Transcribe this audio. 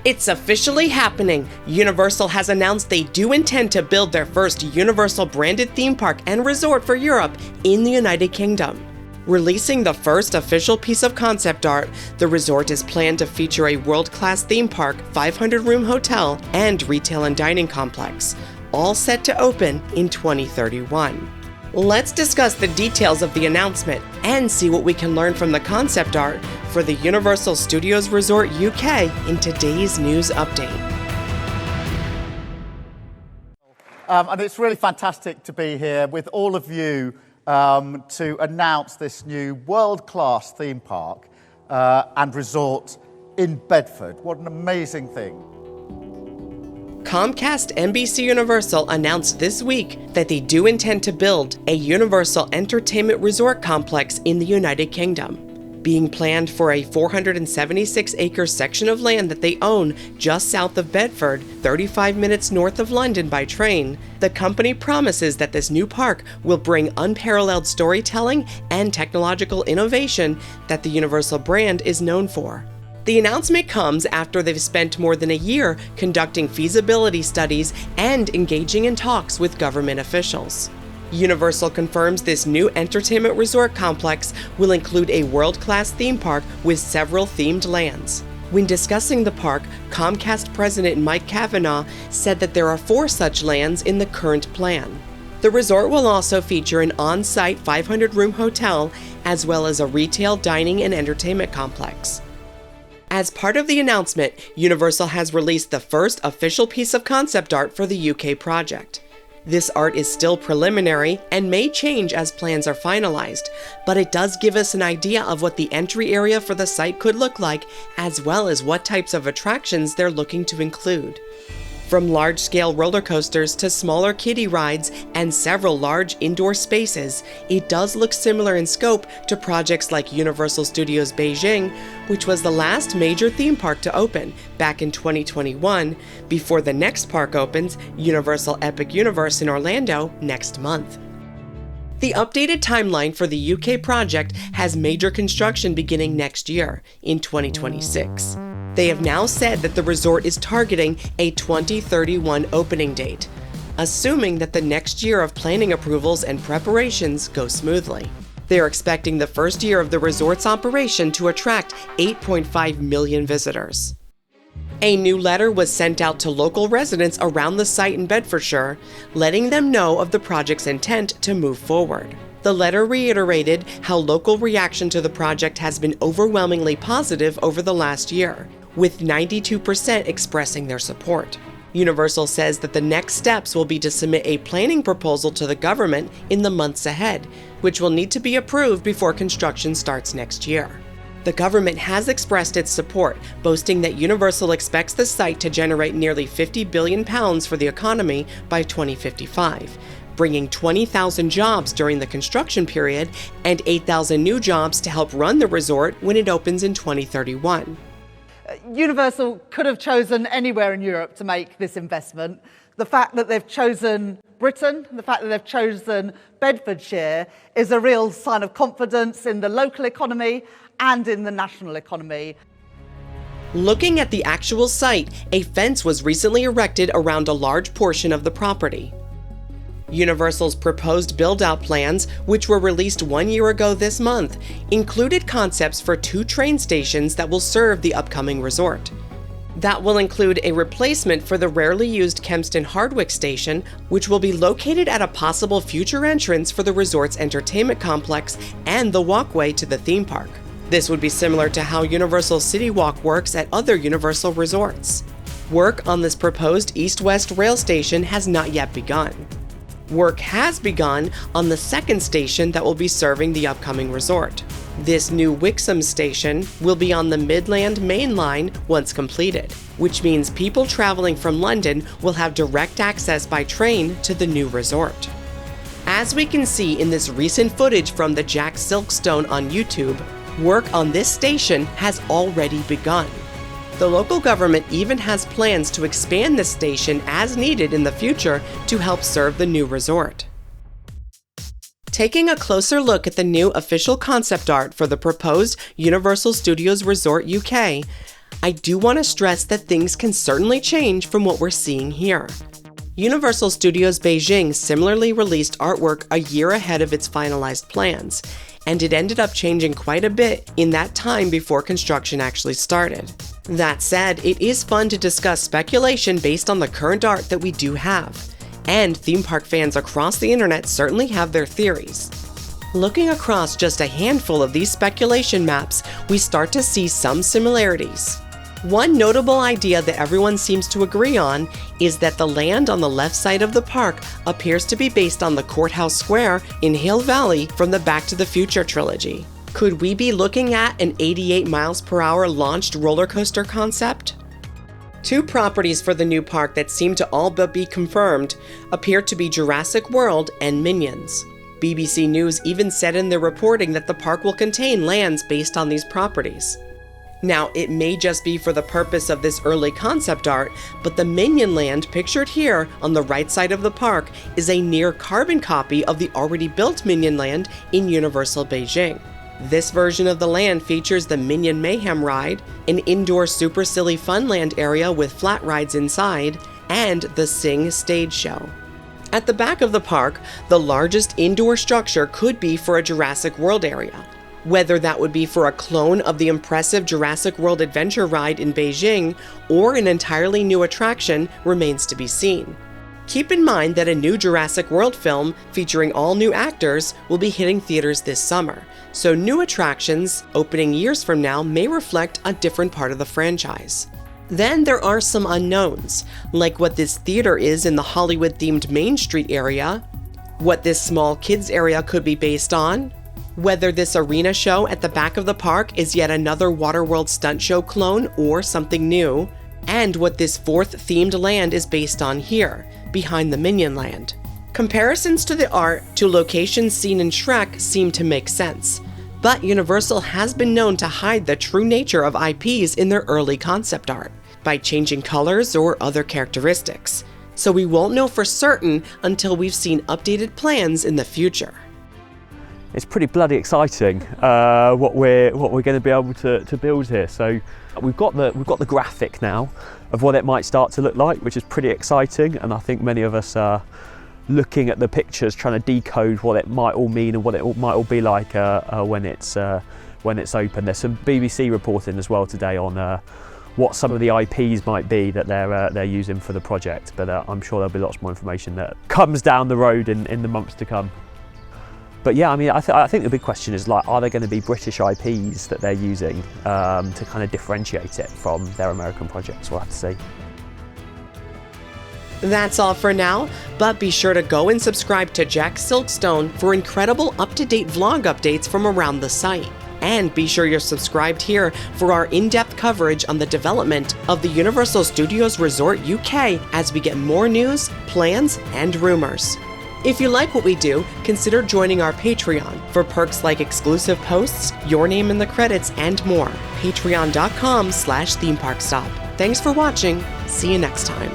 It's officially happening! Universal has announced they do intend to build their first Universal branded theme park and resort for Europe in the United Kingdom. Releasing the first official piece of concept art, the resort is planned to feature a world-class theme park, 500-room hotel, and retail and dining complex, all set to open in 2031. Let's discuss the details of the announcement and see what we can learn from the concept art for the Universal Studios Resort UK in today's news update. And it's really fantastic to be here with all of you to announce this new world-class theme park and resort in Bedford. What an amazing thing. Comcast NBC Universal announced this week that they do intend to build a Universal Entertainment Resort complex in the United Kingdom, being planned for a 476-acre section of land that they own just south of Bedford, 35 minutes north of London by train. The company promises that this new park will bring unparalleled storytelling and technological innovation that the Universal brand is known for. The announcement comes after they've spent more than a year conducting feasibility studies and engaging in talks with government officials. Universal confirms this new entertainment resort complex will include a world-class theme park with several themed lands. When discussing the park, Comcast President Mike Kavanagh said that there are 4 such lands in the current plan. The resort will also feature an on-site 500-room hotel as well as a retail, dining, and entertainment complex. As part of the announcement, Universal has released the first official piece of concept art for the UK project. This art is still preliminary and may change as plans are finalized, but it does give us an idea of what the entry area for the site could look like, as well as what types of attractions they're looking to include. From large-scale roller coasters to smaller kiddie rides and several large indoor spaces, it does look similar in scope to projects like Universal Studios Beijing, which was the last major theme park to open back in 2021, before the next park opens, Universal Epic Universe in Orlando, next month. The updated timeline for the UK project has major construction beginning next year, in 2026. They have now said that the resort is targeting a 2031 opening date, assuming that the next year of planning approvals and preparations go smoothly. They are expecting the first year of the resort's operation to attract 8.5 million visitors. A new letter was sent out to local residents around the site in Bedfordshire, letting them know of the project's intent to move forward. The letter reiterated how local reaction to the project has been overwhelmingly positive over the last year, with 92% expressing their support. Universal says that the next steps will be to submit a planning proposal to the government in the months ahead, which will need to be approved before construction starts next year. The government has expressed its support, boasting that Universal expects the site to generate nearly £50 billion for the economy by 2055, bringing 20,000 jobs during the construction period and 8,000 new jobs to help run the resort when it opens in 2031. Universal could have chosen anywhere in Europe to make this investment. The fact that they've chosen Britain, the fact that they've chosen Bedfordshire is a real sign of confidence in the local economy and in the national economy. Looking at the actual site, a fence was recently erected around a large portion of the property. Universal's proposed build-out plans, which were released 1 year ago this month, included concepts for 2 train stations that will serve the upcoming resort. That will include a replacement for the rarely used Kempston Hardwicke station, which will be located at a possible future entrance for the resort's entertainment complex and the walkway to the theme park. This would be similar to how Universal City Walk works at other Universal resorts. Work on this proposed east-west rail station has not yet begun. Work has begun on the second station that will be serving the upcoming resort. This new Wixham station will be on the Midland Main Line once completed, which means people traveling from London will have direct access by train to the new resort. As we can see in this recent footage from the Jack Silkstone on YouTube, work on this station has already begun. The local government even has plans to expand this station as needed in the future to help serve the new resort. Taking a closer look at the new official concept art for the proposed Universal Studios Resort UK, I do want to stress that things can certainly change from what we're seeing here. Universal Studios Beijing similarly released artwork a year ahead of its finalized plans, and it ended up changing quite a bit in that time before construction actually started. That said, it is fun to discuss speculation based on the current art that we do have, and theme park fans across the internet certainly have their theories. Looking across just a handful of these speculation maps, we start to see some similarities. One notable idea that everyone seems to agree on is that the land on the left side of the park appears to be based on the Courthouse Square in Hill Valley from the Back to the Future trilogy. Could we be looking at an 88 miles per hour launched roller coaster concept? Two properties for the new park that seem to all but be confirmed appear to be Jurassic World and Minions. BBC News even said in their reporting that the park will contain lands based on these properties. Now, it may just be for the purpose of this early concept art, but the Minion Land pictured here on the right side of the park is a near carbon copy of the already built Minion Land in Universal Beijing. This version of the land features the Minion Mayhem ride, an indoor Super Silly Funland area with flat rides inside, and the Sing stage show. At the back of the park, the largest indoor structure could be for a Jurassic World area. Whether that would be for a clone of the impressive Jurassic World Adventure ride in Beijing or an entirely new attraction remains to be seen. Keep in mind that a new Jurassic World film featuring all new actors will be hitting theaters this summer, so new attractions opening years from now may reflect a different part of the franchise. Then there are some unknowns, like what this theater is in the Hollywood-themed Main Street area, what this small kids area could be based on, whether this arena show at the back of the park is yet another Waterworld stunt show clone or something new, and what this fourth themed land is based on here, behind the Minion Land. Comparisons to the art to locations seen in Shrek seem to make sense, but Universal has been known to hide the true nature of IPs in their early concept art by changing colors or other characteristics, so we won't know for certain until we've seen updated plans in the future. It's pretty bloody exciting what we're going to be able to build here. So we've got the graphic now of what it might start to look like, which is pretty exciting. And I think many of us are looking at the pictures, trying to decode what it might all mean and what it might all be like when it's open. There's some BBC reporting as well today on what some of the IPs might be that they're using for the project. But I'm sure there'll be lots more information that comes down the road in the months to come. But yeah, I mean, I think the big question is, like, are there going to be British IPs that they're using to kind of differentiate it from their American projects? We'll have to see. That's all for now, but be sure to go and subscribe to Jack Silkstone for incredible up-to-date vlog updates from around the site. And be sure you're subscribed here for our in-depth coverage on the development of the Universal Studios Resort UK as we get more news, plans, and rumors. If you like what we do, consider joining our Patreon for perks like exclusive posts, your name in the credits, and more. Patreon.com/themeparkstop. Thanks for watching. See you next time.